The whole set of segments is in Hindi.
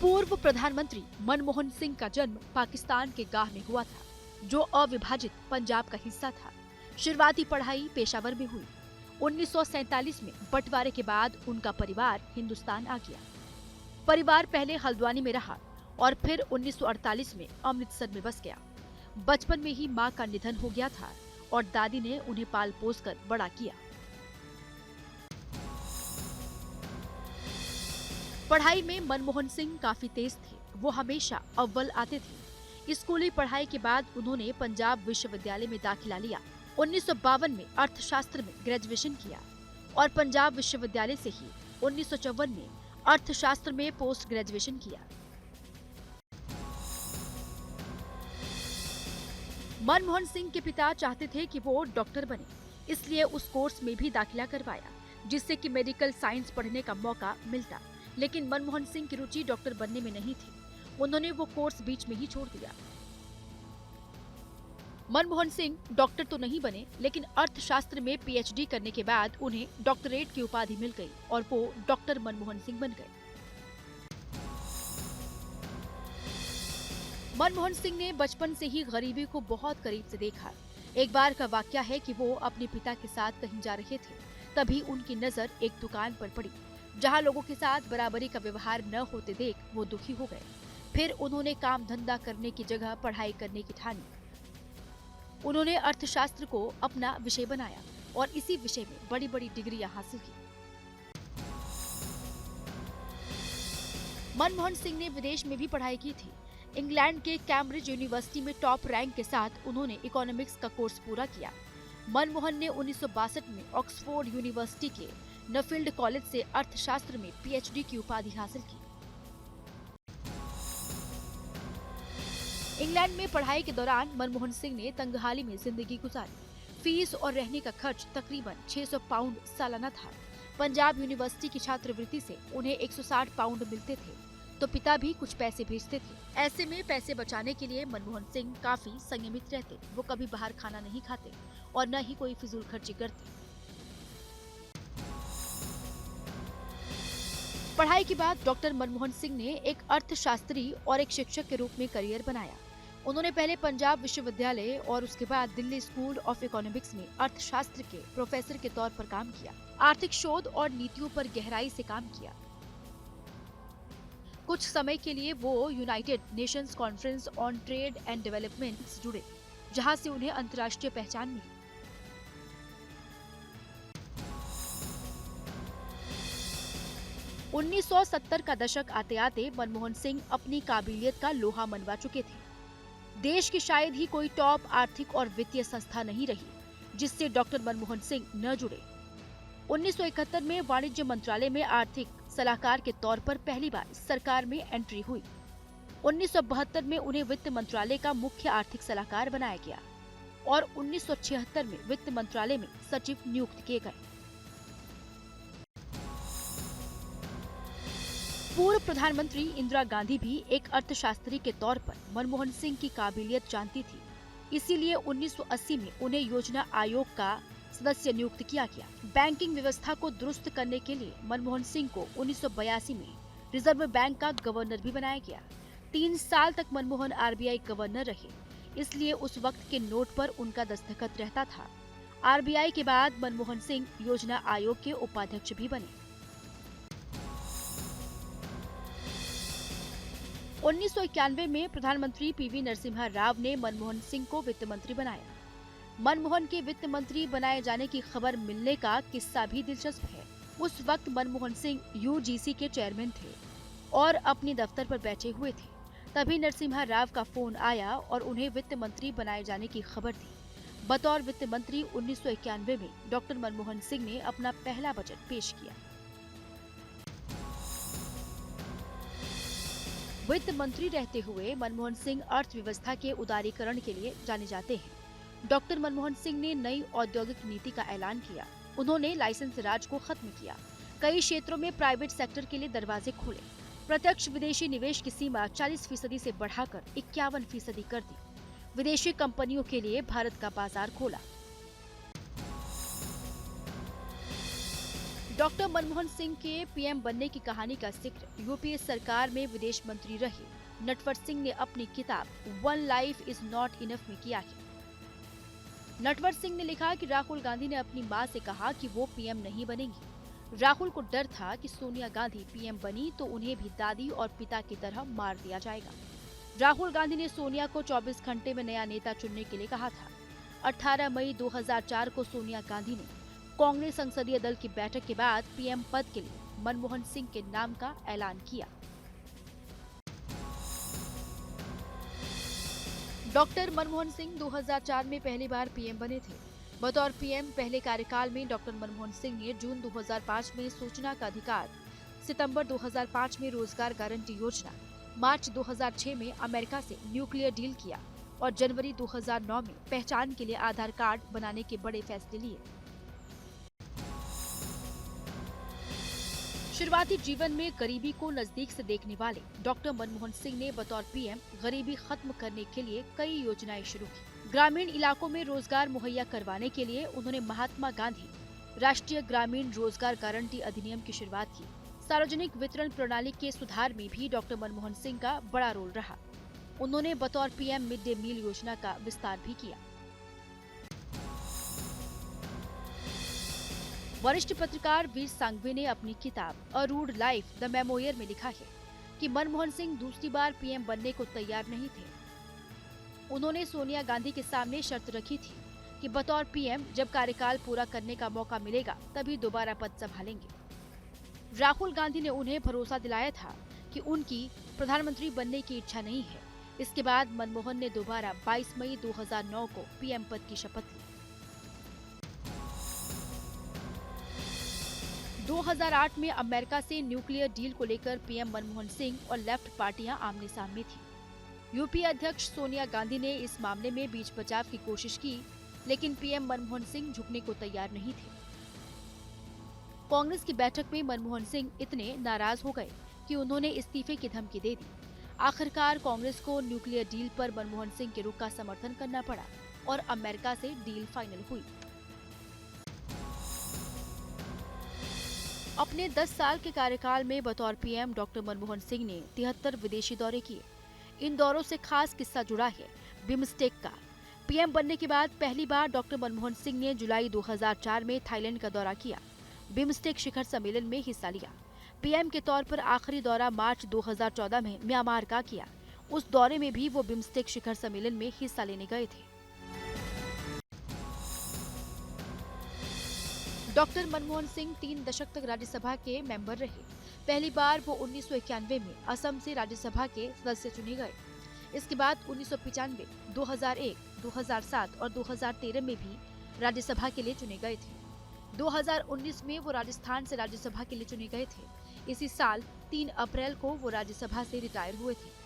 पूर्व प्रधानमंत्री मनमोहन सिंह का जन्म पाकिस्तान के गाह में हुआ था, जो अविभाजित पंजाब का हिस्सा था। शुरुआती पढ़ाई पेशावर में हुई। 1947 में बंटवारे के बाद उनका परिवार हिंदुस्तान आ गया। परिवार पहले हल्द्वानी में रहा और फिर 1948 में अमृतसर में बस गया। बचपन में ही मां का निधन हो गया था और दादी ने उन्हें पाल पोस कर बड़ा किया। पढ़ाई में मनमोहन सिंह काफी तेज थे। वो हमेशा अव्वल आते थे। स्कूली पढ़ाई के बाद उन्होंने पंजाब विश्वविद्यालय में दाखिला लिया। 1952 में अर्थशास्त्र में ग्रेजुएशन किया और पंजाब विश्वविद्यालय से ही 1954 में अर्थशास्त्र में पोस्ट ग्रेजुएशन किया। मनमोहन सिंह के पिता चाहते थे कि वो डॉक्टर बने, इसलिए उस कोर्स में भी दाखिला करवाया, जिससे कि मेडिकल साइंस पढ़ने का मौका मिलता। लेकिन मनमोहन सिंह की रुचि डॉक्टर बनने में नहीं थी। उन्होंने वो कोर्स बीच में ही छोड़ दिया। मनमोहन सिंह डॉक्टर तो नहीं बने, लेकिन अर्थशास्त्र में पीएचडी करने के बाद उन्हें डॉक्टरेट की उपाधि मिल गई और वो डॉक्टर मनमोहन सिंह बन गए। मनमोहन सिंह ने बचपन से ही गरीबी को बहुत करीब से देखा। एक बार का वाकया है कि वो अपने पिता के साथ कहीं जा रहे थे, तभी उनकी नजर एक दुकान पर पड़ी, जहां लोगों के साथ बराबरी का व्यवहार न होते देख वो दुखी हो गए। फिर उन्होंने काम धंधा करने की जगह पढ़ाई करने की ठानी। उन्होंने अर्थशास्त्र को अपना विषय बनाया और इसी विषय में बड़ी बड़ी डिग्रियां हासिल की। मनमोहन सिंह ने विदेश में भी पढ़ाई की थी। इंग्लैंड के कैम्ब्रिज यूनिवर्सिटी में टॉप रैंक के साथ उन्होंने इकोनॉमिक्स का कोर्स पूरा किया। मनमोहन ने 1962 में ऑक्सफोर्ड यूनिवर्सिटी के नफील्ड कॉलेज से अर्थशास्त्र में पीएचडी की उपाधि हासिल की। इंग्लैंड में पढ़ाई के दौरान मनमोहन सिंह ने तंगहाली में जिंदगी गुजारी। फीस और रहने का खर्च तकरीबन 600 पाउंड सालाना था। पंजाब यूनिवर्सिटी की छात्रवृत्ति से उन्हें 160 पाउंड मिलते थे, तो पिता भी कुछ पैसे भेजते थे। ऐसे में पैसे बचाने के लिए मनमोहन सिंह काफी संयमित रहते। वो कभी बाहर खाना नहीं खाते और न ही कोई फिजूल खर्ची करते। पढ़ाई के बाद डॉक्टर मनमोहन सिंह ने एक अर्थशास्त्री और एक शिक्षक के रूप में करियर बनाया। उन्होंने पहले पंजाब विश्वविद्यालय और उसके बाद दिल्ली स्कूल ऑफ इकोनॉमिक्स में अर्थशास्त्र के प्रोफेसर के तौर पर काम किया। आर्थिक शोध और नीतियों पर गहराई से काम किया। कुछ समय के लिए वो United Nations conference on trade and development से जुड़े, जहां से उन्हें अंतर्राष्ट्रीय पहचान मिली। 1970 का दशक आते आते मनमोहन सिंह अपनी काबिलियत का लोहा मनवा चुके थे। देश की शायद ही कोई टॉप आर्थिक और वित्तीय संस्था नहीं रही जिससे डॉक्टर मनमोहन सिंह न जुड़े। 1971 में वाणिज्य मंत्रालय में आर्थिक सलाहकार के तौर पर पहली बार सरकार में एंट्री हुई। 1972 में उन्हें वित्त मंत्रालय का मुख्य आर्थिक सलाहकार बनाया गया और 1976 में वित्त मंत्रालय में सचिव नियुक्त किए गए। पूर्व प्रधानमंत्री इंदिरा गांधी भी एक अर्थशास्त्री के तौर पर मनमोहन सिंह की काबिलियत जानती थी। इसीलिए 1980 में उन्हें योजना आयोग का सदस्य नियुक्त किया गया। बैंकिंग व्यवस्था को दुरुस्त करने के लिए मनमोहन सिंह को 1982 में रिजर्व बैंक का गवर्नर भी बनाया गया। 3 साल तक मनमोहन आरबीआई गवर्नर रहे, इसलिए उस वक्त के नोट पर उनका दस्तखत रहता था। आरबीआई के बाद मनमोहन सिंह योजना आयोग के उपाध्यक्ष भी बने। 1991 में प्रधानमंत्री पीवी नरसिम्हा राव ने मनमोहन सिंह को वित्त मंत्री बनाया। मनमोहन के वित्त मंत्री बनाए जाने की खबर मिलने का किस्सा भी दिलचस्प है। उस वक्त मनमोहन सिंह यूजीसी के चेयरमैन थे और अपने दफ्तर पर बैठे हुए थे। तभी नरसिम्हा राव का फोन आया और उन्हें वित्त मंत्री बनाए जाने की खबर थी। बतौर वित्त मंत्री 1991 में डॉक्टर मनमोहन सिंह ने अपना पहला बजट पेश किया। वित्त मंत्री रहते हुए मनमोहन सिंह अर्थव्यवस्था के उदारीकरण के लिए जाने जाते हैं। डॉक्टर मनमोहन सिंह ने नई औद्योगिक नीति का ऐलान किया। उन्होंने लाइसेंस राज को खत्म किया। कई क्षेत्रों में प्राइवेट सेक्टर के लिए दरवाजे खोले। प्रत्यक्ष विदेशी निवेश की सीमा 40% से बढ़ाकर 51% कर दी। विदेशी कंपनियों के लिए भारत का बाजार खोला। डॉक्टर मनमोहन सिंह के पीएम बनने की कहानी का जिक्र यूपीए सरकार में विदेश मंत्री रहे नटवर सिंह ने अपनी किताब one life is not enough में किया है। नटवर सिंह ने लिखा कि राहुल गांधी ने अपनी मां से कहा कि वो पीएम नहीं बनेंगी। राहुल को डर था कि सोनिया गांधी पीएम बनी तो उन्हें भी दादी और पिता की तरह मार दिया जाएगा। राहुल गांधी ने सोनिया को 24 घंटे में नया नेता चुनने के लिए कहा था। 18 मई 2004 को सोनिया गांधी ने कांग्रेस संसदीय दल की बैठक के बाद पीएम पद के लिए मनमोहन सिंह के नाम का ऐलान किया। डॉक्टर मनमोहन सिंह 2004 में पहली बार पीएम बने थे। बतौर पीएम पहले कार्यकाल में डॉक्टर मनमोहन सिंह ने जून 2005 में सूचना का अधिकार, सितंबर 2005 में रोजगार गारंटी योजना, मार्च 2006 में अमेरिका से न्यूक्लियर डील किया और जनवरी 2009 में पहचान के लिए आधार कार्ड बनाने के बड़े फैसले लिए। शुरुआती जीवन में गरीबी को नजदीक से देखने वाले डॉक्टर मनमोहन सिंह ने बतौर पीएम गरीबी खत्म करने के लिए कई योजनाएं शुरू की। ग्रामीण इलाकों में रोजगार मुहैया करवाने के लिए उन्होंने महात्मा गांधी राष्ट्रीय ग्रामीण रोजगार गारंटी अधिनियम की शुरुआत की। सार्वजनिक वितरण प्रणाली के सुधार में भी डॉक्टर मनमोहन सिंह का बड़ा रोल रहा। उन्होंने बतौर पीएम मिड डे मील योजना का विस्तार भी किया। वरिष्ठ पत्रकार वीर सांघवी ने अपनी किताब A Rude Life The Memoir में लिखा है कि मनमोहन सिंह दूसरी बार पीएम बनने को तैयार नहीं थे। उन्होंने सोनिया गांधी के सामने शर्त रखी थी कि बतौर पीएम जब कार्यकाल पूरा करने का मौका मिलेगा तभी दोबारा पद संभालेंगे। राहुल गांधी ने उन्हें भरोसा दिलाया था कि उनकी प्रधानमंत्री बनने की इच्छा नहीं है। इसके बाद मनमोहन ने दोबारा 22 मई 2009 को पीएम पद की शपथ ली। 2008 में अमेरिका से न्यूक्लियर डील को लेकर पीएम मनमोहन सिंह और लेफ्ट पार्टियां आमने सामने थी। यूपीए अध्यक्ष सोनिया गांधी ने इस मामले में बीच बचाव की कोशिश की, लेकिन पीएम मनमोहन सिंह झुकने को तैयार नहीं थे। कांग्रेस की बैठक में मनमोहन सिंह इतने नाराज हो गए कि उन्होंने इस्तीफे की धमकी दे दी। आखिरकार कांग्रेस को न्यूक्लियर डील पर मनमोहन सिंह के रुख का समर्थन करना पड़ा और अमेरिका से डील फाइनल हुई। अपने 10 साल के कार्यकाल में बतौर पीएम डॉक्टर मनमोहन सिंह ने 73 विदेशी दौरे किए। इन दौरों से खास किस्सा जुड़ा है बिम्स्टेक का। पीएम बनने के बाद पहली बार डॉक्टर मनमोहन सिंह ने जुलाई 2004 में थाईलैंड का दौरा किया। बिम्स्टेक शिखर सम्मेलन में हिस्सा लिया। पीएम के तौर पर आखिरी दौरा मार्च 2014 में म्यांमार का किया। उस दौरे में भी वो बिम्स्टेक शिखर सम्मेलन में हिस्सा लेने गए थे। डॉक्टर मनमोहन सिंह 3 दशक तक राज्यसभा के मेंबर रहे। पहली बार वो 1991 में असम से राज्यसभा के सदस्य चुने गए। इसके बाद 1995, 2001, 2007 और 2013 में भी राज्यसभा के लिए चुने गए थे। 2019 में वो राजस्थान से राज्यसभा के लिए चुने गए थे। इसी साल 3 अप्रैल को वो राज्यसभा से रिटायर हुए थे।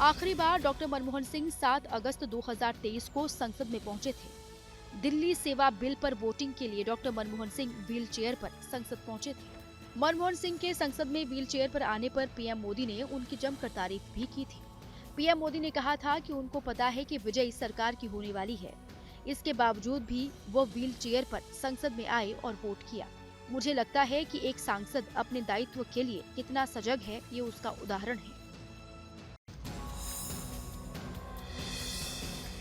आखिरी बार डॉक्टर मनमोहन सिंह 7 अगस्त 2023 को संसद में पहुंचे थे। दिल्ली सेवा बिल पर वोटिंग के लिए doctor Manmohan Singh wheel chair पर संसद पहुंचे थे। मनमोहन सिंह के संसद में व्हील चेयर पर आने पर पीएम मोदी ने उनकी जमकर तारीफ भी की थी। पीएम मोदी ने कहा था कि उनको पता है कि विजय इस सरकार की होने वाली है। इसके बावजूद भी वो व्हील चेयर पर संसद में आए और वोट किया। मुझे लगता है कि एक सांसद अपने दायित्व के लिए कितना सजग है, ये उसका उदाहरण है।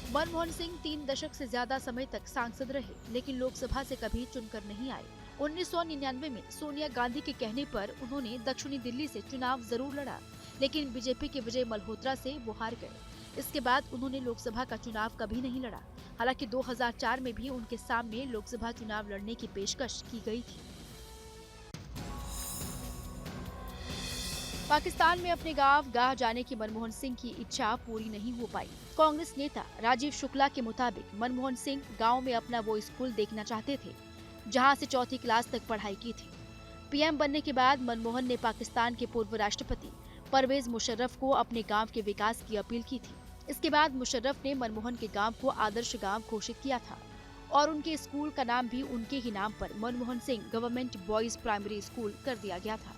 मनमोहन सिंह 3 दशक से ज्यादा समय तक सांसद रहे, लेकिन लोकसभा से कभी चुनकर नहीं आए। 1999 में सोनिया गांधी के कहने पर उन्होंने दक्षिणी दिल्ली से चुनाव जरूर लड़ा, लेकिन बीजेपी के विजय मल्होत्रा से वो हार गए। इसके बाद उन्होंने लोकसभा का चुनाव कभी नहीं लड़ा। हालांकि 2004 में भी उनके सामने लोकसभा चुनाव लड़ने की पेशकश की गई थी। पाकिस्तान में अपने गांव गाह जाने की मनमोहन सिंह की इच्छा पूरी नहीं हो पाई। कांग्रेस नेता राजीव शुक्ला के मुताबिक मनमोहन सिंह गांव में अपना वो स्कूल देखना चाहते थे जहां से 4वीं क्लास तक पढ़ाई की थी। पीएम बनने के बाद मनमोहन ने पाकिस्तान के पूर्व राष्ट्रपति परवेज मुशर्रफ को अपने गांव के विकास की अपील की थी। इसके बाद मुशर्रफ ने मनमोहन के गांव को आदर्श गांव घोषित किया था और उनके स्कूल का नाम भी उनके ही नाम पर Manmohan Singh government boys primary school कर दिया गया था।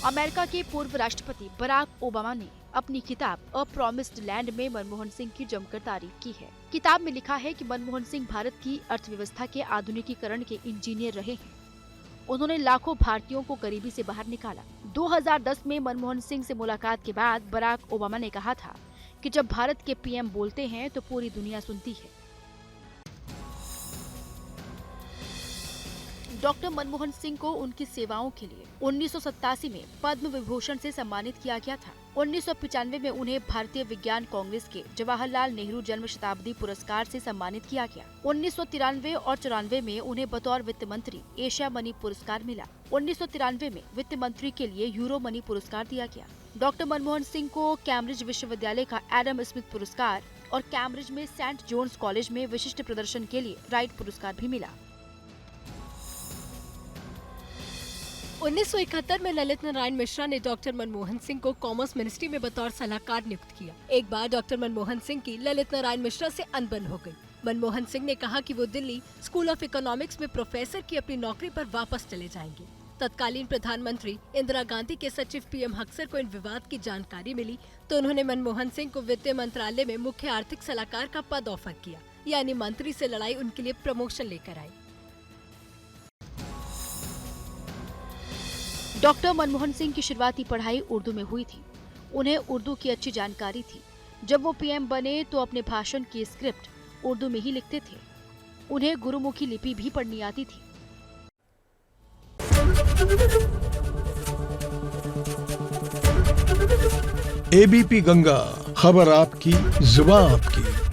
अमेरिका के पूर्व राष्ट्रपति बराक ओबामा ने अपनी किताब अ प्रॉमिस्ड लैंड में मनमोहन सिंह की जमकर तारीफ की है। किताब में लिखा है कि मनमोहन सिंह भारत की अर्थव्यवस्था के आधुनिकीकरण के इंजीनियर रहे हैं। उन्होंने लाखों भारतीयों को गरीबी से बाहर निकाला। 2010 में मनमोहन सिंह से मुलाकात के बाद बराक ओबामा ने कहा था कि जब भारत के पीएम बोलते हैं तो पूरी दुनिया सुनती है। डॉक्टर मनमोहन सिंह को उनकी सेवाओं के लिए 1987 में पद्म विभूषण से सम्मानित किया गया था। 1995 में उन्हें भारतीय विज्ञान कांग्रेस के जवाहरलाल नेहरू जन्म शताब्दी पुरस्कार से सम्मानित किया गया। 1993 और 94 में उन्हें बतौर वित्त मंत्री एशिया मनी पुरस्कार मिला। 1993 में वित्त मंत्री के लिए यूरो मनी पुरस्कार दिया गया। डॉक्टर मनमोहन सिंह को कैम्ब्रिज विश्वविद्यालय का एडम स्मिथ पुरस्कार और कैम्ब्रिज में सेंट जॉन्स कॉलेज में विशिष्ट प्रदर्शन के लिए राइट पुरस्कार भी मिला। 1971 में ललित नारायण मिश्रा ने डॉक्टर मनमोहन सिंह को कॉमर्स मिनिस्ट्री में बतौर सलाहकार नियुक्त किया। एक बार डॉक्टर मनमोहन सिंह की ललित नारायण मिश्रा से अनबन हो गई। मनमोहन सिंह ने कहा कि वो दिल्ली स्कूल ऑफ इकोनॉमिक्स में प्रोफेसर की अपनी नौकरी पर वापस चले जाएंगे। तत्कालीन प्रधानमंत्री इंदिरा गांधी के सचिव पीएम हक्सर को इन विवाद की जानकारी मिली तो उन्होंने मनमोहन सिंह को वित्त मंत्रालय में मुख्य आर्थिक सलाहकार का पद ऑफर किया, यानी मंत्री से लड़ाई उनके लिए प्रमोशन लेकर आई। डॉक्टर मनमोहन सिंह की शुरुआती पढ़ाई उर्दू में हुई थी। उन्हें उर्दू की अच्छी जानकारी थी। जब वो पीएम बने तो अपने भाषण की स्क्रिप्ट उर्दू में ही लिखते थे। उन्हें गुरुमुखी लिपि भी पढ़नी आती थी। एबीपी गंगा, खबर आपकी, जुबान आपकी।